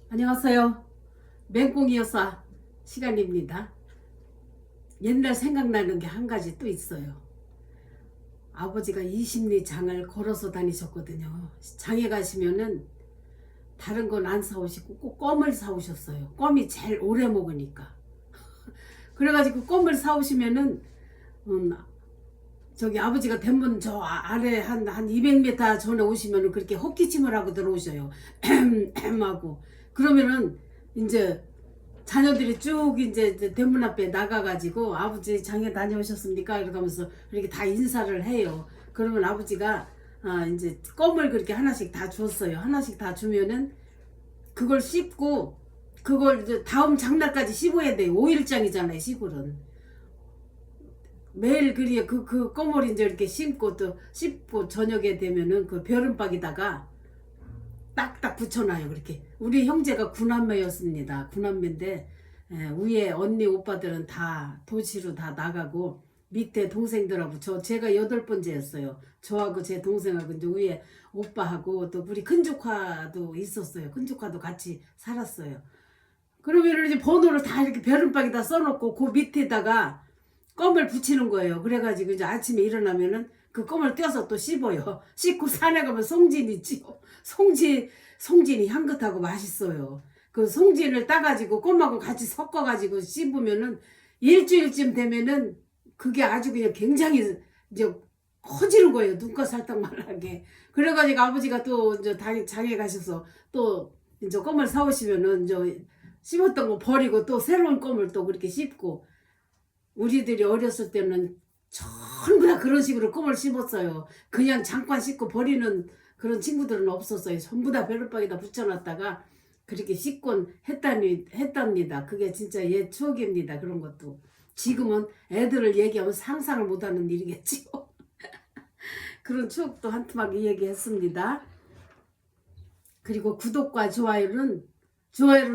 안녕하세요. 맹꽁이 여사 시간입니다. 옛날 생각나는 게 한 가지 또 있어요. 아버지가 20리 장을 걸어서 다니셨거든요. 장에 가시면은 다른 건 안 사오시고 꼭 껌을 사오셨어요. 껌이 제일 오래 먹으니까. 그래가지고 껌을 사오시면은 음, 저기 아버지가 대문 저 아래 한 200m 전에 오시면은 그렇게 헛기침을 하고 들어오셔요. 하고 그러면은 이제 자녀들이 쭉 이제 대문 앞에 나가가지고 아버지 장에 다녀오셨습니까? 이렇게 하면서 이렇게 다 인사를 해요. 그러면 아버지가 이제 껌을 그렇게 하나씩 다 줬어요. 하나씩 다 주면은 그걸 씹고 그걸 이제 다음 장날까지 씹어야 돼요. 5일장이잖아요, 시골은. 매일 그리에 그 껌을 이제 이렇게 씹고 또 씹고 저녁에 되면은 그 벼른박에다가 딱딱 붙여놔요. 그렇게 우리 형제가 구남매였습니다. 구남매인데 위에 언니 오빠들은 다 도시로 다 나가고 밑에 동생들하고 제가 8번째였어요. 저하고 제 동생하고 이제 위에 오빠하고 또 우리 큰 조카도 있었어요. 큰 조카도 같이 살았어요. 그러면 이제 번호를 다 이렇게 벼른박에다 써놓고 그 밑에다가 껌을 붙이는 거예요. 그래가지고 이제 아침에 일어나면은 그 껌을 떼어서 또 씹어요. 씹고 산에 가면 송진 있지요. 송진이 향긋하고 맛있어요. 그 송진을 따가지고 껌하고 같이 섞어가지고 씹으면은 일주일쯤 되면은 그게 아주 그냥 굉장히 이제 커지는 거예요. 눈가 살짝만하게. 그래가지고 아버지가 또 이제 장에 가셔서 또 이제 껌을 사오시면은 이제 씹었던 거 버리고 또 새로운 껌을 또 그렇게 씹고 우리들이 어렸을 때는 전부 다 그런 식으로 껌을 씹었어요. 그냥 잠깐 씹고 버리는 그런 친구들은 없었어요. 전부 다 벼룩박에다 붙여놨다가 그렇게 씹곤 했답니다. 그게 진짜 옛 추억입니다. 그런 것도. 지금은 애들을 얘기하면 상상을 못하는 일이겠지요. 그런 추억도 한 토막 얘기했습니다. 그리고 구독과 좋아요를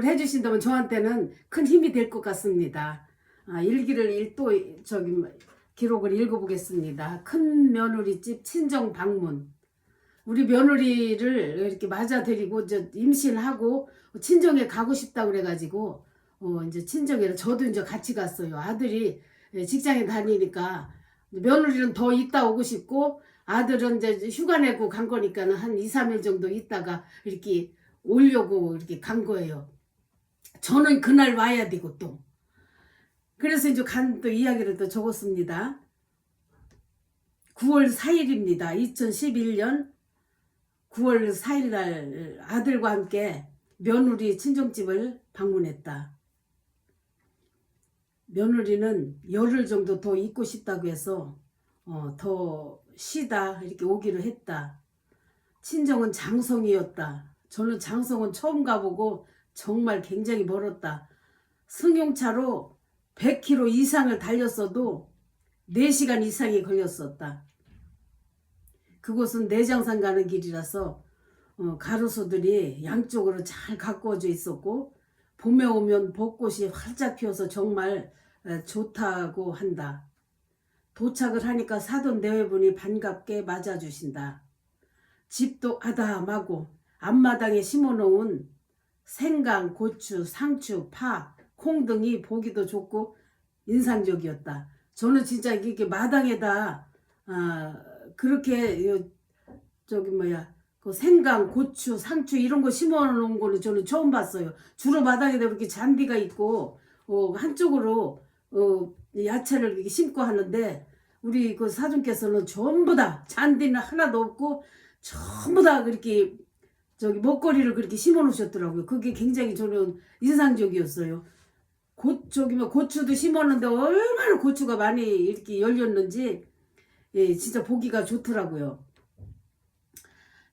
해주신다면 저한테는 큰 힘이 될 것 같습니다. 일기를 또 기록을 읽어보겠습니다. 큰 며느리집 친정 방문. 우리 며느리를 이렇게 맞아들이고 이제 임신하고 친정에 가고 싶다 그래가지고 이제 친정에 저도 이제 같이 갔어요. 아들이 직장에 다니니까 며느리는 더 있다 오고 싶고 아들은 이제 휴가 내고 간 거니까는 한 2, 3일 정도 있다가 이렇게 오려고 이렇게 간 거예요. 저는 그날 와야 되고 또. 그래서 이제 간 또 이야기를 또 적었습니다. 9월 4일입니다. 2011년 9월 4일 날 아들과 함께 며느리 친정집을 방문했다. 며느리는 열흘 정도 더 있고 싶다고 해서 더 쉬다 이렇게 오기로 했다. 친정은 장성이었다. 저는 장성은 처음 가보고 정말 굉장히 멀었다. 승용차로 100km 이상을 달렸어도 4시간 이상이 걸렸었다. 그곳은 내장산 가는 길이라서 가로수들이 양쪽으로 잘 가꾸어져 있었고 봄에 오면 벚꽃이 활짝 피어서 정말 좋다고 한다. 도착을 하니까 사돈 내외분이 반갑게 맞아주신다. 집도 아담하고 앞마당에 심어놓은 생강, 고추, 상추, 파, 콩 등이 보기도 좋고 인상적이었다. 저는 진짜 이렇게 마당에다 그렇게 그 생강, 고추, 상추 이런 거 심어놓은 거는 저는 처음 봤어요. 주로 마당에다 이렇게 잔디가 있고 한쪽으로 야채를 이렇게 심고 하는데 우리 그 사돈께서는 전부 다 잔디는 하나도 없고 전부 다 그렇게 먹거리를 그렇게 심어 놓으셨더라고요. 그게 굉장히 저는 인상적이었어요. 고추도 심었는데 얼마나 고추가 많이 이렇게 열렸는지 진짜 보기가 좋더라고요.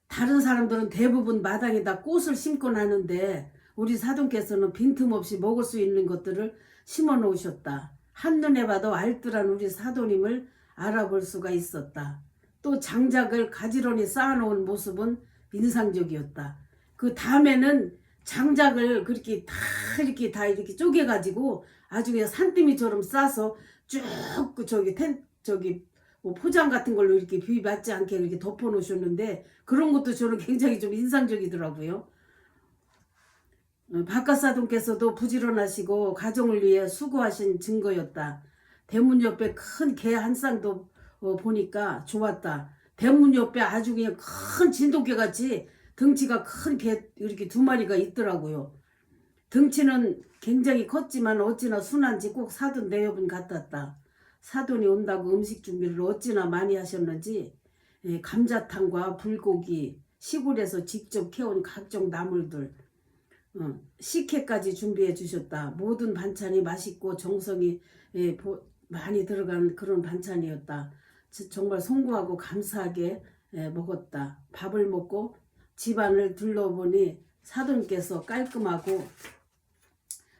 다른 사람들은 대부분 마당에다 꽃을 심곤 하는데 우리 사돈께서는 빈틈없이 먹을 수 있는 것들을 심어 놓으셨다. 한눈에 봐도 알뜰한 우리 사돈임을 알아볼 수가 있었다. 또 장작을 가지런히 쌓아놓은 모습은 인상적이었다. 그 다음에는 장작을 그렇게 다 이렇게 쪼개가지고 아주 그냥 산더미처럼 싸서 쭉 뭐 포장 같은 걸로 이렇게 비 맞지 않게 이렇게 덮어 놓으셨는데 그런 것도 저는 굉장히 좀 인상적이더라고요. 박가사돈께서도 부지런하시고 가정을 위해 수고하신 증거였다. 대문 옆에 큰 개 한 쌍도 보니까 좋았다. 대문 옆에 아주 그냥 큰 진돗개 같이 덩치가 큰 개 이렇게 두 마리가 있더라고요. 덩치는 굉장히 컸지만 어찌나 순한지 꼭 사돈 내여분 같았다. 사돈이 온다고 음식 준비를 어찌나 많이 하셨는지 감자탕과 불고기, 시골에서 직접 캐온 각종 나물들, 식혜까지 준비해 주셨다. 모든 반찬이 맛있고 정성이 많이 들어간 그런 반찬이었다. 정말 송구하고 감사하게 먹었다. 밥을 먹고 집안을 둘러보니 사돈께서 깔끔하고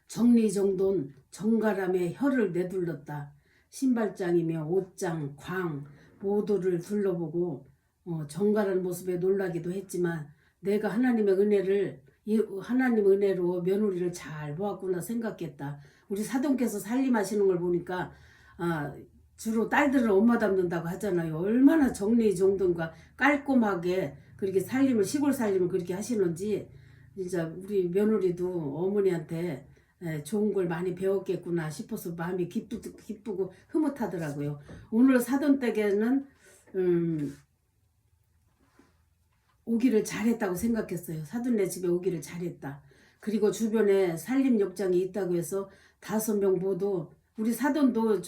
정리정돈 정갈함에 혀를 내둘렀다. 신발장이며 옷장, 광 모두를 둘러보고 정갈한 모습에 놀라기도 했지만 내가 하나님 은혜로 며느리를 잘 보았구나 생각했다. 우리 사돈께서 살림하시는 걸 보니까 주로 딸들은 엄마 닮는다고 하잖아요. 얼마나 정리정돈과 깔끔하게 그렇게 시골 살림을 그렇게 하시는지 진짜 우리 며느리도 어머니한테 좋은 걸 많이 배웠겠구나 싶어서 마음이 기쁘고 흐뭇하더라고요. 오늘 사돈 댁에는 오기를 잘했다고 생각했어요. 사돈네 집에 오기를 잘했다. 그리고 주변에 살림 욕장이 있다고 해서 5명 모두 우리 사돈도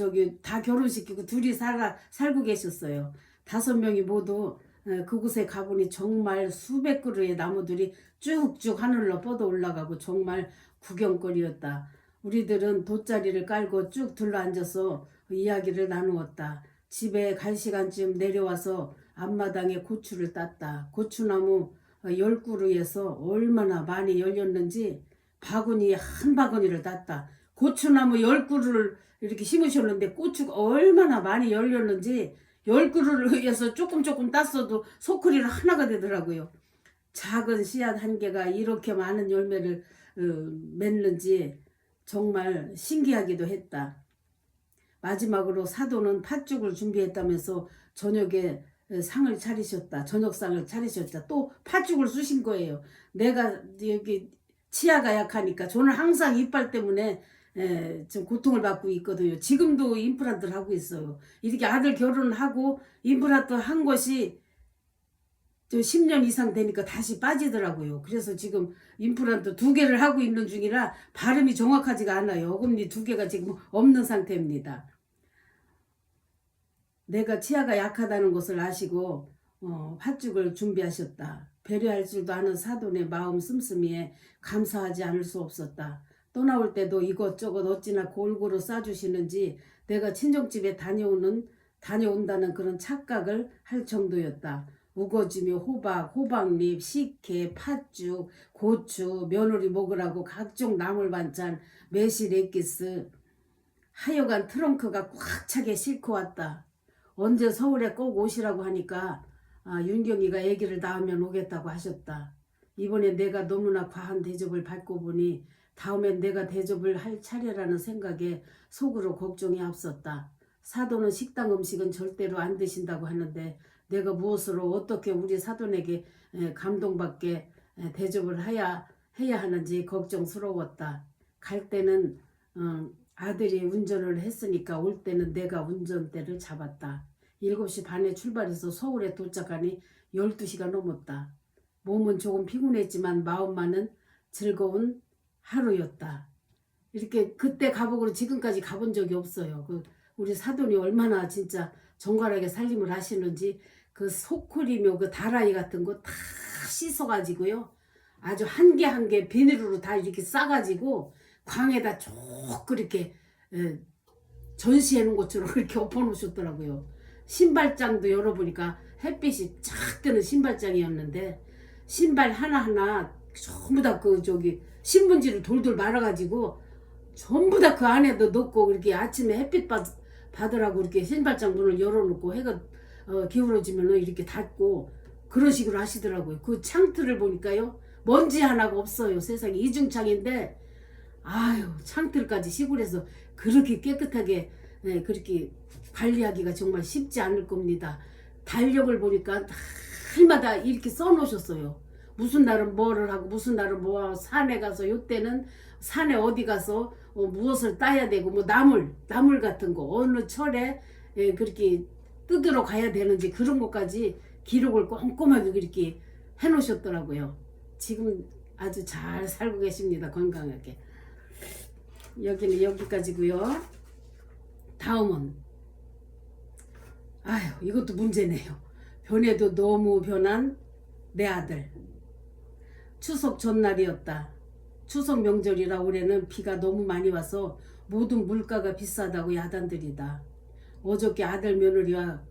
다 결혼시키고 둘이 살고 계셨어요. 5명이 모두 그곳에 가보니 정말 수백 그루의 나무들이 쭉쭉 하늘로 뻗어 올라가고 정말 구경거리였다. 우리들은 돗자리를 깔고 쭉 둘러앉아서 이야기를 나누었다. 집에 갈 시간쯤 내려와서 앞마당에 고추를 땄다. 고추나무 10그루에서 얼마나 많이 열렸는지 바구니 한 바구니를 땄다. 고추나무 10그루를 이렇게 심으셨는데 고추가 얼마나 많이 열렸는지 10그루를 위해서 조금 땄어도 소쿠리를 하나가 되더라고요. 작은 씨앗 한 개가 이렇게 많은 열매를 맺는지 정말 신기하기도 했다. 마지막으로 사돈은 팥죽을 준비했다면서 저녁에 저녁상을 차리셨다. 또 팥죽을 쑤신 거예요. 내가 여기 치아가 약하니까 저는 항상 이빨 때문에 좀 고통을 받고 있거든요. 지금도 임플란트를 하고 있어요. 이렇게 아들 결혼하고 임플란트 한 것이 10년 이상 되니까 다시 빠지더라고요. 그래서 지금 임플란트 2개를 하고 있는 중이라 발음이 정확하지가 않아요. 어금니 2개가 지금 없는 상태입니다. 내가 치아가 약하다는 것을 아시고 팥죽을 준비하셨다. 배려할 줄도 아는 사돈의 마음 씀씀이에 감사하지 않을 수 없었다. 떠나올 때도 이것저것 어찌나 골고루 싸주시는지 내가 친정집에 다녀온다는 그런 착각을 할 정도였다. 우거지며 호박잎, 식혜, 팥죽, 고추, 며느리 먹으라고 각종 나물 반찬, 매실 엑기스, 하여간 트렁크가 꽉 차게 싣고 왔다. 언제 서울에 꼭 오시라고 하니까 윤경이가 아기를 낳으면 오겠다고 하셨다. 이번에 내가 너무나 과한 대접을 받고 보니 다음엔 내가 대접을 할 차례라는 생각에 속으로 걱정이 앞섰다. 사돈은 식당 음식은 절대로 안 드신다고 하는데 내가 무엇으로 어떻게 우리 사돈에게 감동받게 대접을 해야 하는지 걱정스러웠다. 갈 때는 아들이 운전을 했으니까 올 때는 내가 운전대를 잡았다. 7시 반에 출발해서 서울에 도착하니 12시가 넘었다. 몸은 조금 피곤했지만 마음만은 즐거운 하루였다. 이렇게 그때 가보고는 지금까지 가본 적이 없어요. 우리 사돈이 얼마나 진짜 정갈하게 살림을 하시는지 그 소쿠리며 그 다라이 같은 거 다 씻어가지고요. 아주 한 개 한 개 비닐로 다 이렇게 싸가지고 광에다 쭉 그렇게 전시해 놓은 것처럼 그렇게 엎어놓으셨더라고요. 신발장도 열어보니까 햇빛이 쫙 뜨는 신발장이었는데 신발 하나하나 전부 다 신문지를 돌돌 말아가지고 전부 다 그 안에도 넣고 이렇게 아침에 햇빛 받으라고 이렇게 신발장 문을 열어놓고 해가 기울어지면 이렇게 닫고 그런 식으로 하시더라고요. 그 창틀을 보니까요 먼지 하나가 없어요. 세상에 이중창인데 아유 창틀까지 시골에서 그렇게 깨끗하게 그렇게 관리하기가 정말 쉽지 않을 겁니다. 달력을 보니까 날마다 이렇게 써놓으셨어요. 무슨 날은 뭐를 하고 무슨 날은 뭐 하고 산에 가서 요때는 산에 어디 가서 무엇을 따야 되고 뭐 나물 같은 거 어느 철에 그렇게 뜯으러 가야 되는지 그런 것까지 기록을 꼼꼼하게 그렇게 해놓으셨더라고요. 지금 아주 잘 살고 계십니다. 건강하게. 여기는 여기까지고요. 다음은 아유 이것도 문제네요. 변해도 너무 변한 내 아들. 추석 전날이었다. 추석 명절이라 올해는 비가 너무 많이 와서 모든 물가가 비싸다고 야단들이다. 어저께 아들 며느리와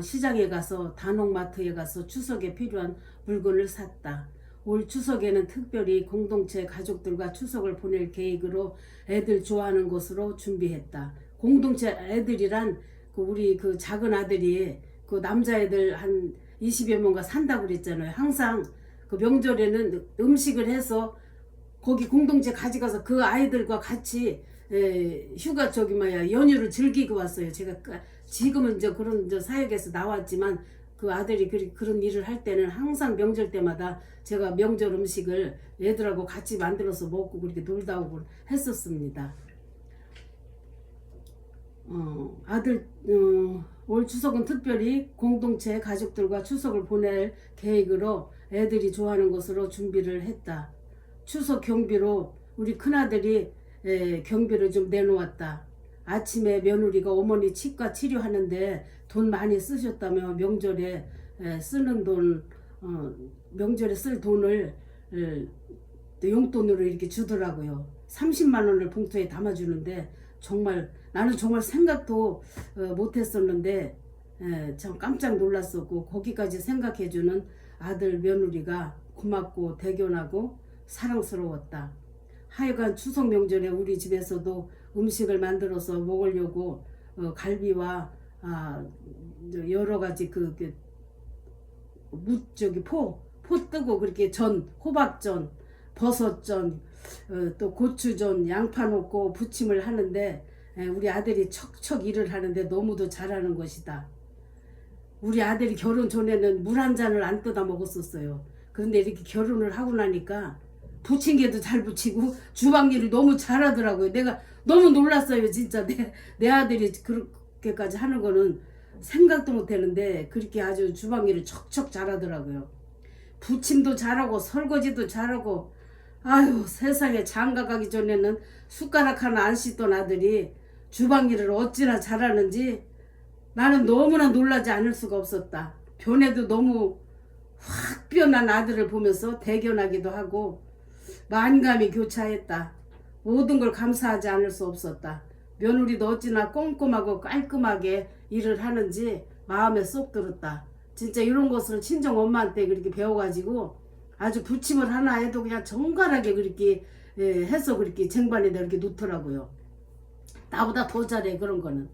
시장에 가서 단옥마트에 가서 추석에 필요한 물건을 샀다. 올 추석에는 특별히 공동체 가족들과 추석을 보낼 계획으로 애들 좋아하는 곳으로 준비했다. 공동체 애들이란 우리 그 작은 아들이 그 남자애들 한 20여 명과 산다고 그랬잖아요. 항상 그 명절에는 음식을 해서 거기 공동체 가져가서 그 아이들과 같이 휴가 연휴를 즐기고 왔어요. 제가 지금은 이제 그런 사역에서 나왔지만 그 아들이 그런 일을 할 때는 항상 명절 때마다 제가 명절 음식을 애들하고 같이 만들어서 먹고 그렇게 놀다 오고 했었습니다. 올 추석은 특별히 공동체 가족들과 추석을 보낼 계획으로 애들이 좋아하는 곳으로 준비를 했다. 추석 경비로 우리 큰아들이 경비를 좀 내놓았다. 아침에 며느리가 어머니 치과 치료하는데 돈 많이 쓰셨다며 명절에 쓰는 돈, 명절에 쓸 돈을 용돈으로 이렇게 주더라고요. 30만 원을 봉투에 담아주는데 나는 정말 생각도 못했었는데 참 깜짝 놀랐었고 거기까지 생각해주는 아들 며느리가 고맙고 대견하고 사랑스러웠다. 하여간 추석 명절에 우리 집에서도 음식을 만들어서 먹으려고 갈비와 여러 가지 포 뜨고 그렇게 호박전, 버섯전, 또 고추전, 양파 넣고 부침을 하는데 우리 아들이 척척 일을 하는데 너무도 잘하는 것이다. 우리 아들이 결혼 전에는 물 한 잔을 안 떠다 먹었었어요. 그런데 이렇게 결혼을 하고 나니까 부침개도 잘 부치고 주방 일을 너무 잘하더라고요. 내가 너무 놀랐어요. 진짜 내 아들이 그렇게까지 하는 거는 생각도 못했는데 그렇게 아주 주방 일을 척척 잘하더라고요. 부침도 잘하고 설거지도 잘하고 아유 세상에 장가 가기 전에는 숟가락 하나 안 씻던 아들이 주방 일을 어찌나 잘하는지 나는 너무나 놀라지 않을 수가 없었다. 변해도 너무 확 변한 아들을 보면서 대견하기도 하고 만감이 교차했다. 모든 걸 감사하지 않을 수 없었다. 며느리도 어찌나 꼼꼼하고 깔끔하게 일을 하는지 마음에 쏙 들었다. 진짜 이런 것을 친정 엄마한테 그렇게 배워가지고 아주 부침을 하나 해도 그냥 정갈하게 그렇게 해서 그렇게 쟁반에다 이렇게 놓더라고요. 나보다 더 잘해 그런 거는.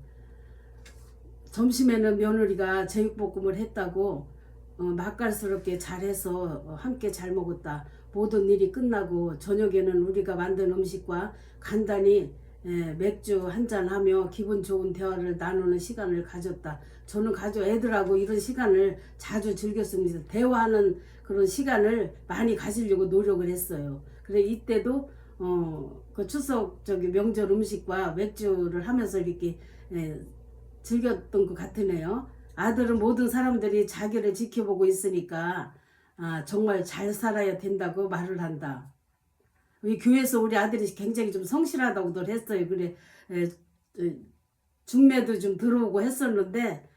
점심에는 며느리가 제육볶음을 했다고 맛깔스럽게 잘해서 함께 잘 먹었다. 모든 일이 끝나고 저녁에는 우리가 만든 음식과 간단히 맥주 한잔 하며 기분 좋은 대화를 나누는 시간을 가졌다. 저는 애들하고 이런 시간을 자주 즐겼습니다. 대화하는 그런 시간을 많이 가지려고 노력을 했어요. 그래 이때도 그 추석 명절 음식과 맥주를 하면서 이렇게 즐겼던 것 같으네요. 아들은 모든 사람들이 자기를 지켜보고 있으니까 정말 잘 살아야 된다고 말을 한다. 우리 교회에서 우리 아들이 굉장히 좀 성실하다고도 했어요. 그래 중매도 좀 들어오고 했었는데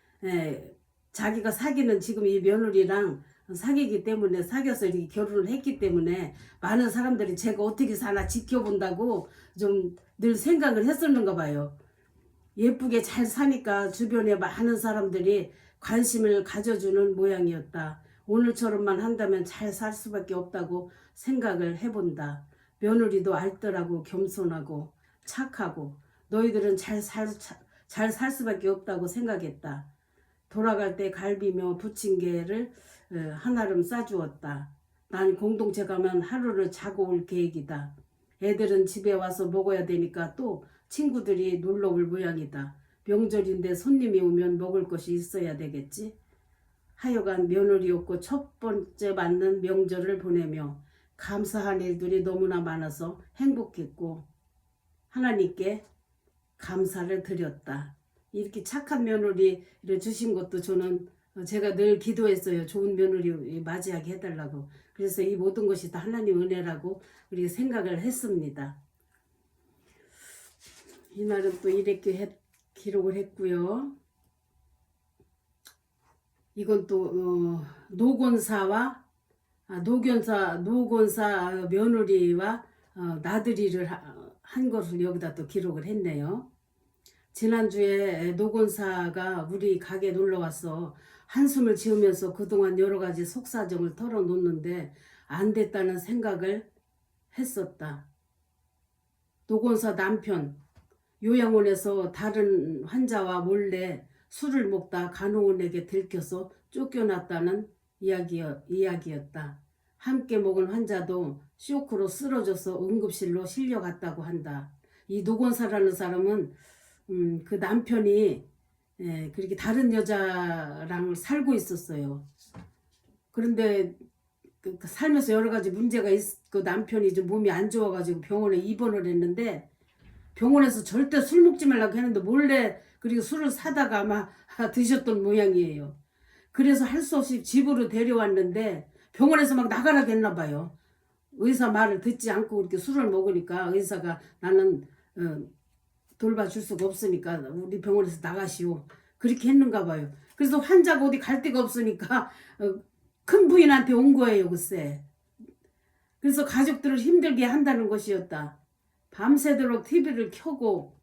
자기가 사귀는 지금 이 며느리랑 사귀기 때문에 사귀어서 이렇게 결혼을 했기 때문에 많은 사람들이 제가 어떻게 사나 지켜본다고 좀 늘 생각을 했었는가 봐요. 예쁘게 잘 사니까 주변에 많은 사람들이 관심을 가져주는 모양이었다. 오늘처럼만 한다면 잘 살 수밖에 없다고 생각을 해본다. 며느리도 알뜰하고 겸손하고 착하고 너희들은 잘 살 수밖에 없다고 생각했다. 돌아갈 때 갈비며 부침개를 한아름 싸주었다. 난 공동체 가면 하루를 자고 올 계획이다. 애들은 집에 와서 먹어야 되니까 또 친구들이 놀러 올 모양이다. 명절인데 손님이 오면 먹을 것이 있어야 되겠지. 하여간 며느리 없고 첫 번째 맞는 명절을 보내며 감사한 일들이 너무나 많아서 행복했고 하나님께 감사를 드렸다. 이렇게 착한 며느리를 주신 것도 저는 제가 늘 기도했어요. 좋은 며느리 맞이하게 해달라고. 그래서 이 모든 것이 다 하나님 은혜라고 우리 생각을 했습니다. 이날은 또 이렇게 기록을 했고요. 이건 또 노곤사 며느리와 나들이를 한 것을 여기다 또 기록을 했네요. 지난주에 노곤사가 우리 가게 놀러와서 한숨을 지으면서 그동안 여러 가지 속사정을 털어놓는데 안 됐다는 생각을 했었다. 노곤사 남편 요양원에서 다른 환자와 몰래 술을 먹다 간호원에게 들켜서 쫓겨났다는 이야기였다. 함께 먹은 환자도 쇼크로 쓰러져서 응급실로 실려갔다고 한다. 이 노곤사라는 사람은 그 남편이 그렇게 다른 여자랑 살고 있었어요. 그런데 살면서 여러 가지 문제가 그 남편이 좀 몸이 안 좋아가지고 병원에 입원을 했는데 병원에서 절대 술 먹지 말라고 했는데 몰래 그리고 술을 사다가 아마 드셨던 모양이에요. 그래서 할 수 없이 집으로 데려왔는데 병원에서 막 나가라고 했나 봐요. 의사 말을 듣지 않고 그렇게 술을 먹으니까 의사가 나는 돌봐줄 수가 없으니까 우리 병원에서 나가시오. 그렇게 했는가 봐요. 그래서 환자가 어디 갈 데가 없으니까 큰 부인한테 온 거예요, 글쎄. 그래서 가족들을 힘들게 한다는 것이었다. 밤새도록 TV를 켜고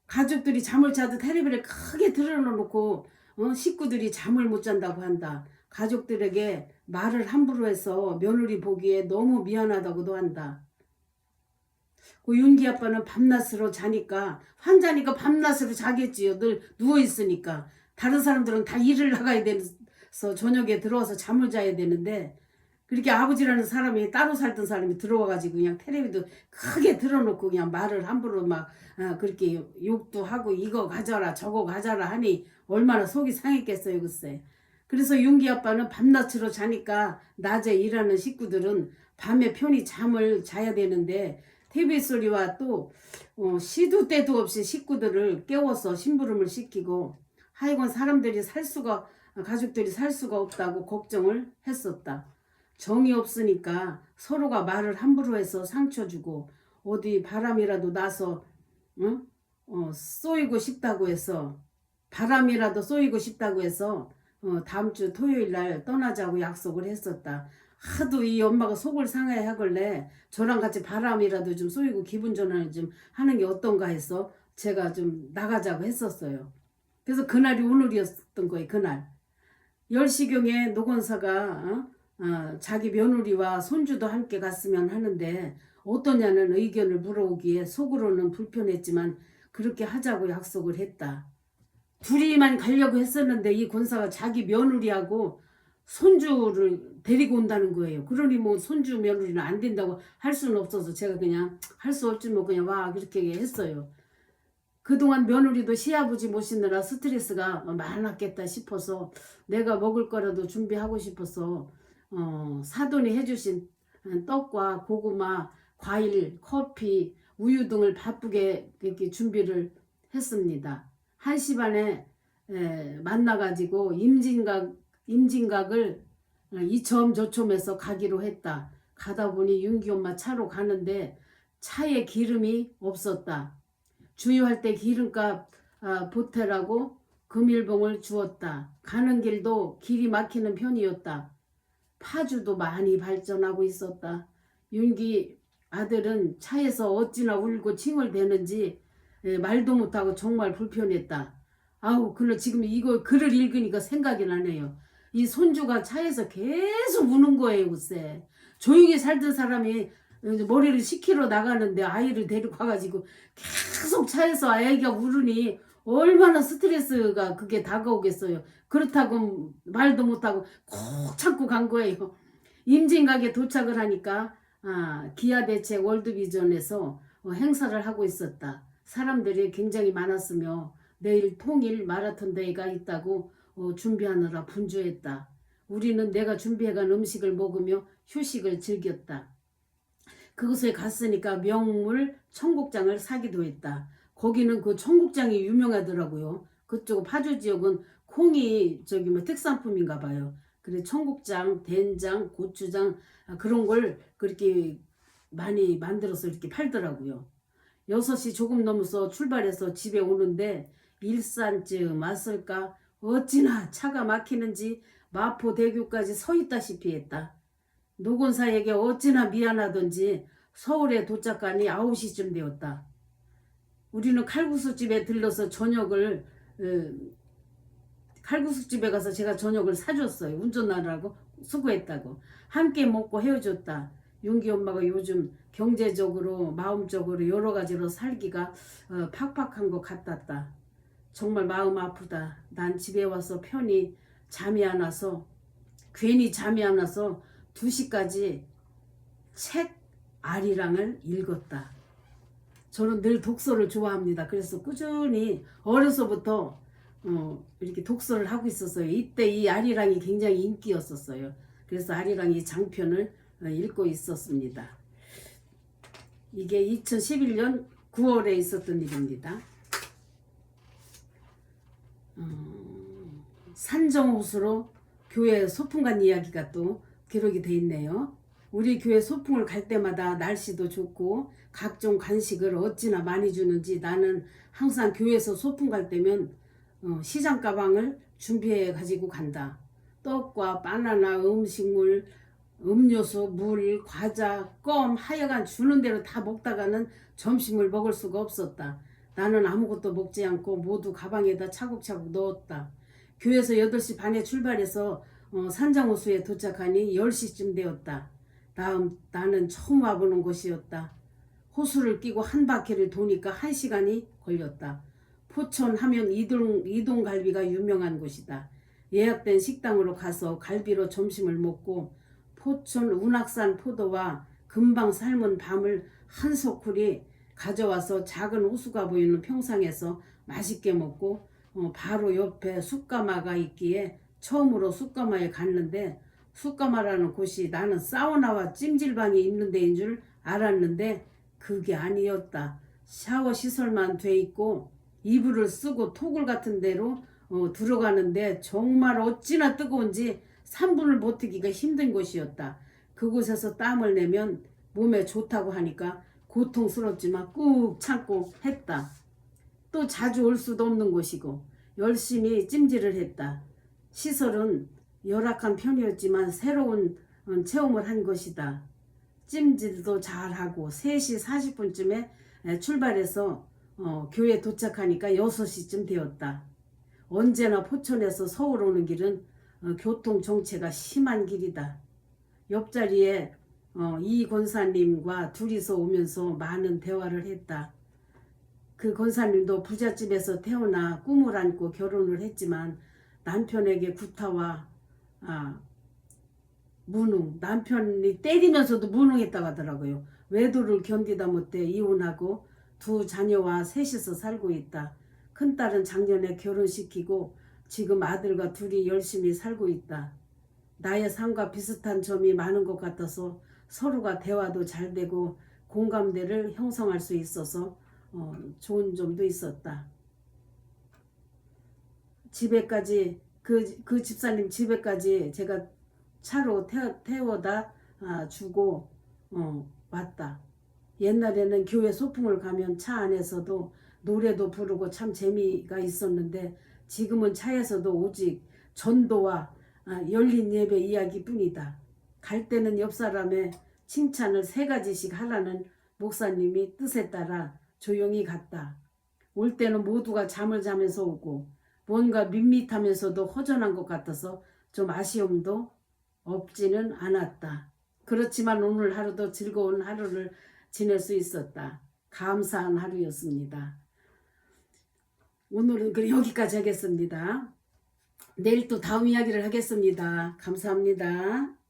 가족들이 잠을 자도 텔레비를 크게 틀어놓고 식구들이 잠을 못 잔다고 한다. 가족들에게 말을 함부로 해서 며느리 보기에 너무 미안하다고도 한다. 그 윤기 아빠는 밤낮으로 자니까 환자니까 밤낮으로 자겠지요. 늘 누워있으니까. 다른 사람들은 다 일을 나가야 돼서 저녁에 들어와서 잠을 자야 되는데 그렇게 아버지라는 사람이 따로 살던 사람이 들어와가지고 그냥 텔레비도 크게 틀어놓고 그냥 말을 함부로 막 그렇게 욕도 하고 이거 가져라 저거 가져라 하니 얼마나 속이 상했겠어요, 글쎄. 그래서 윤기 아빠는 밤낮으로 자니까 낮에 일하는 식구들은 밤에 편히 잠을 자야 되는데 TV 소리와 또 시도 때도 없이 식구들을 깨워서 심부름을 시키고 하여간 가족들이 살 수가 없다고 걱정을 했었다. 정이 없으니까 서로가 말을 함부로 해서 상처 주고 어디 바람이라도 나서 쏘이고 싶다고 해서 다음 주 토요일 날 떠나자고 약속을 했었다. 하도 이 엄마가 속을 상해 하길래 저랑 같이 바람이라도 좀 쏘이고 기분 전환을 좀 하는 게 어떤가 해서 제가 좀 나가자고 했었어요. 그래서 그날이 오늘이었던 거예요. 그날 10시경에 노건사가 자기 며느리와 손주도 함께 갔으면 하는데 어떠냐는 의견을 물어오기에 속으로는 불편했지만 그렇게 하자고 약속을 했다. 둘이만 가려고 했었는데 이 권사가 자기 며느리하고 손주를 데리고 온다는 거예요. 그러니 뭐 손주 며느리는 안 된다고 할 수는 없어서 제가 그냥 할 수 없지 뭐 그냥 와 그렇게 했어요. 그동안 며느리도 시아버지 모시느라 스트레스가 많았겠다 싶어서 내가 먹을 거라도 준비하고 싶어서 사돈이 해주신 떡과 고구마, 과일, 커피, 우유 등을 바쁘게 이렇게 준비를 했습니다. 1시 반에 만나가지고 임진각을 이첨 저첨해서 가기로 했다. 가다 보니 윤기 엄마 차로 가는데 차에 기름이 없었다. 주유할 때 기름값 보태라고 금일봉을 주었다. 가는 길도 길이 막히는 편이었다. 파주도 많이 발전하고 있었다. 윤기 아들은 차에서 어찌나 울고 칭얼대는지 말도 못하고 정말 불편했다. 아우, 그래 지금 이거 글을 읽으니까 생각이 나네요. 이 손주가 차에서 계속 우는 거예요, 글쎄. 조용히 살던 사람이 머리를 식히러 나가는데 아이를 데리고 가가지고 계속 차에서 아이가 울으니 얼마나 스트레스가 그게 다가오겠어요. 그렇다고 말도 못하고 꼭 참고 간 거예요. 임진각에 도착을 하니까 기아대책 월드비전에서 행사를 하고 있었다. 사람들이 굉장히 많았으며 내일 통일 마라톤 대회가 있다고 준비하느라 분주했다. 우리는 내가 준비해간 음식을 먹으며 휴식을 즐겼다. 그곳에 갔으니까 명물 청국장을 사기도 했다. 거기는 그 청국장이 유명하더라고요. 그쪽 파주 지역은 콩이 특산품인가 봐요. 그래 청국장, 된장, 고추장 그런 걸 그렇게 많이 만들어서 이렇게 팔더라고요. 6시 조금 넘어서 출발해서 집에 오는데 일산쯤 왔을까 어찌나 차가 막히는지 마포대교까지 서 있다시피 했다. 노건사에게 어찌나 미안하던지 서울에 도착하니 9시쯤 되었다. 우리는 칼국수집에 들러서 칼국수집에 가서 제가 저녁을 사줬어요. 운전하라고 수고했다고. 함께 먹고 헤어졌다. 윤기 엄마가 요즘 경제적으로 마음적으로 여러 가지로 살기가 팍팍한 것 같았다. 정말 마음 아프다. 난 집에 와서 괜히 잠이 안 와서 2시까지 책 아리랑을 읽었다. 저는 늘 독서를 좋아합니다. 그래서 꾸준히 어려서부터 이렇게 독서를 하고 있었어요. 이때 이 아리랑이 굉장히 인기였었어요. 그래서 아리랑이 장편을 읽고 있었습니다. 이게 2011년 9월에 있었던 일입니다. 산정호수로 교회 소풍 간 이야기가 또 기록이 돼 있네요. 우리 교회 소풍을 갈 때마다 날씨도 좋고 각종 간식을 어찌나 많이 주는지 나는 항상 교회에서 소풍 갈 때면 시장 가방을 준비해 가지고 간다. 떡과 바나나, 음식물, 음료수, 물, 과자, 껌 하여간 주는 대로 다 먹다가는 점심을 먹을 수가 없었다. 나는 아무것도 먹지 않고 모두 가방에다 차곡차곡 넣었다. 교회에서 8시 반에 출발해서 산장호수에 도착하니 10시쯤 되었다. 나는 처음 와보는 곳이었다. 호수를 끼고 한 바퀴를 도니까 1시간이 걸렸다. 포천 하면 이동갈비가 유명한 곳이다. 예약된 식당으로 가서 갈비로 점심을 먹고 포천 운악산 포도와 금방 삶은 밤을 한 소쿠리 가져와서 작은 호수가 보이는 평상에서 맛있게 먹고 바로 옆에 숯가마가 있기에 처음으로 숯가마에 갔는데 숯가마라는 곳이 나는 사우나와 찜질방이 있는 데인 줄 알았는데 그게 아니었다. 샤워 시설만 돼 있고 이불을 쓰고 토굴 같은 데로 들어가는데 정말 어찌나 뜨거운지 3분을 버티기가 힘든 곳이었다. 그곳에서 땀을 내면 몸에 좋다고 하니까 고통스럽지만 꾹 참고 했다. 또 자주 올 수도 없는 곳이고 열심히 찜질을 했다. 시설은 열악한 편이었지만 새로운 체험을 한 것이다. 찜질도 잘하고 3시 40분쯤에 출발해서 교회에 도착하니까 6시쯤 되었다. 언제나 포천에서 서울 오는 길은 교통 정체가 심한 길이다. 옆자리에 이 권사님과 둘이서 오면서 많은 대화를 했다. 그 권사님도 부잣집에서 태어나 꿈을 안고 결혼을 했지만 남편에게 구타와 무능, 남편이 때리면서도 무능했다고 하더라고요. 외도를 견디다 못해 이혼하고 2 자녀와 셋이서 살고 있다. 큰딸은 작년에 결혼시키고 지금 아들과 둘이 열심히 살고 있다. 나의 삶과 비슷한 점이 많은 것 같아서 서로가 대화도 잘 되고 공감대를 형성할 수 있어서 좋은 점도 있었다. 집에까지 그 집사님 집에까지 제가 차로 태워다 주고 왔다. 옛날에는 교회 소풍을 가면 차 안에서도 노래도 부르고 참 재미가 있었는데 지금은 차에서도 오직 전도와 열린 예배 이야기뿐이다. 갈 때는 옆 사람의 칭찬을 3가지씩 하라는 목사님이 뜻에 따라 조용히 갔다. 올 때는 모두가 잠을 자면서 오고 뭔가 밋밋하면서도 허전한 것 같아서 좀 아쉬움도 없지는 않았다. 그렇지만 오늘 하루도 즐거운 하루를 지낼 수 있었다. 감사한 하루였습니다. 오늘은 여기까지 하겠습니다. 내일 또 다음 이야기를 하겠습니다. 감사합니다.